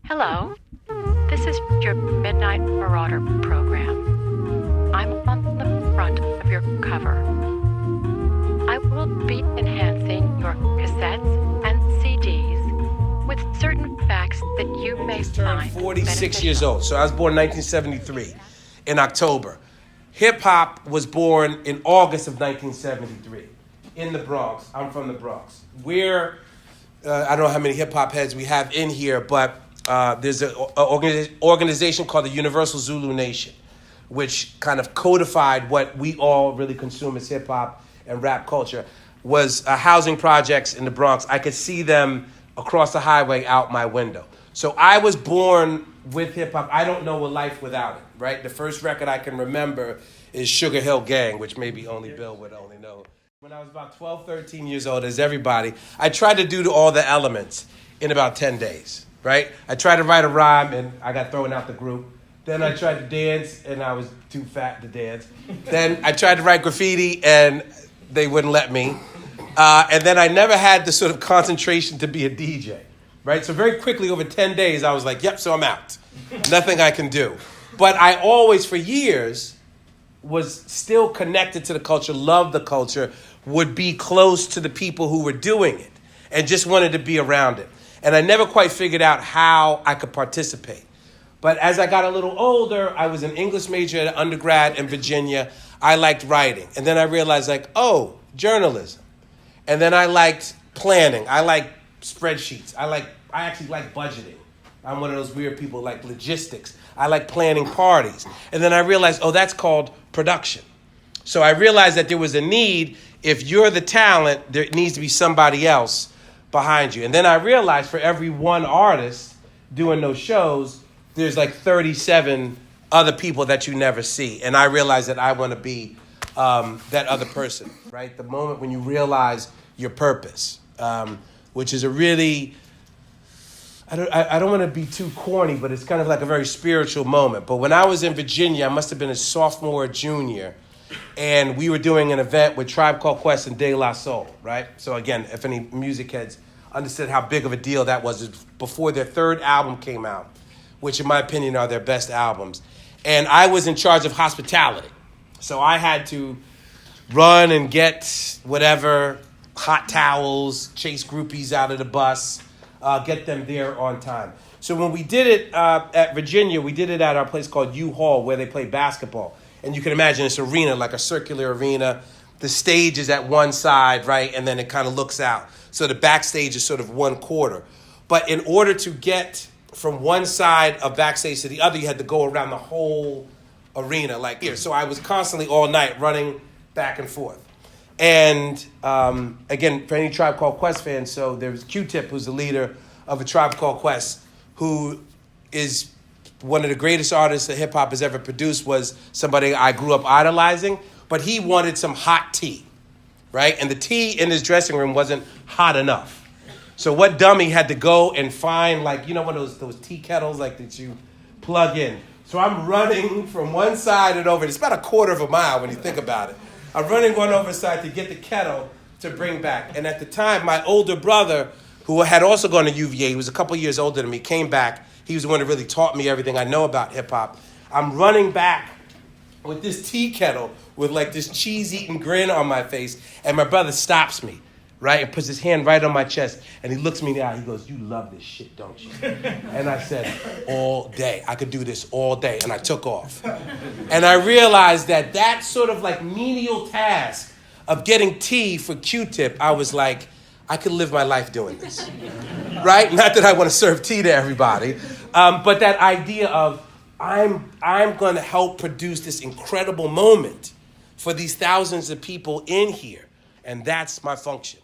Hello, this is your Midnight Marauder program. I'm on the front of your cover. I will be enhancing your cassettes and CDs with certain facts that you may Turned find 46 years old. So I was born in 1973 in October. Hip hop was born in August of 1973 in the Bronx. I'm from the Bronx. I don't know how many hip hop heads we have in here, but there's an organization called the Universal Zulu Nation, which kind of codified what we all really consume as hip hop and rap culture. Was housing projects in the Bronx. I could see them across the highway out my window. So I was born with hip hop. I don't know a life without it, right? The first record I can remember is Sugar Hill Gang, which maybe only Bill would only know. When I was about 12, 13 years old, as everybody, I tried to do all the elements in about 10 days, right? I tried to write a rhyme and I got thrown out the group. Then I tried to dance and I was too fat to dance. Then I tried to write graffiti and they wouldn't let me. And then I never had the sort of concentration to be a DJ, right? So very quickly, over 10 days, I was like, yep, so I'm out. Nothing I can do. But I always, for years, was still connected to the culture, loved the culture, would be close to the people who were doing it, and just wanted to be around it. And I never quite figured out how I could participate. But as I got a little older, I was an English major at undergrad in Virginia. I liked writing. And then I realized, journalism. And then I liked planning. I like spreadsheets. I actually like budgeting. I'm one of those weird people like logistics. I like planning parties. And then I realized, that's called production. So I realized that there was a need. If you're the talent, there needs to be somebody else behind you. And then I realized for every one artist doing those shows, there's like 37 other people that you never see. And I realized that I want to be that other person, right? The moment when you realize your purpose, which is a really, I don't want to be too corny, but it's kind of like a very spiritual moment. But when I was in Virginia, I must have been a sophomore or junior, and we were doing an event with Tribe Called Quest and De La Soul, right? So again, if any music heads understood how big of a deal that was, before their third album came out, which in my opinion are their best albums. And I was in charge of hospitality. So I had to run and get whatever, hot towels, chase groupies out of the bus, get them there on time. So when we did it at Virginia, we did it at our place called UHall, where they play basketball. And you can imagine this arena, like a circular arena. The stage is at one side, right? And then it kind of looks out. So the backstage is sort of one quarter. But in order to get from one side of backstage to the other, you had to go around the whole arena like here. So I was constantly all night running back and forth. And again, for any Tribe Called Quest fans, so there was Q-Tip, who's the leader of a Tribe Called Quest, who is one of the greatest artists that hip-hop has ever produced, was somebody I grew up idolizing, but he wanted some hot tea, right? And the tea in his dressing room wasn't hot enough. So what dummy had to go and find, one of those tea kettles that you plug in. So I'm running from one side and over. It's about a quarter of a mile when you think about it. I'm running one over side to get the kettle to bring back. And at the time, my older brother, who had also gone to UVA, he was a couple years older than me, came back. He was the one that really taught me everything I know about hip-hop. I'm running back with this tea kettle with this cheese-eating grin on my face. And my brother stops me, right, and puts his hand right on my chest. And he looks me in the eye. He goes, "You love this shit, don't you?" And I said, "All day. I could do this all day." And I took off. And I realized that sort of menial task of getting tea for Q-Tip, I was like, I could live my life doing this, right? Not that I want to serve tea to everybody, but that idea of I'm going to help produce this incredible moment for these thousands of people in here. And that's my function.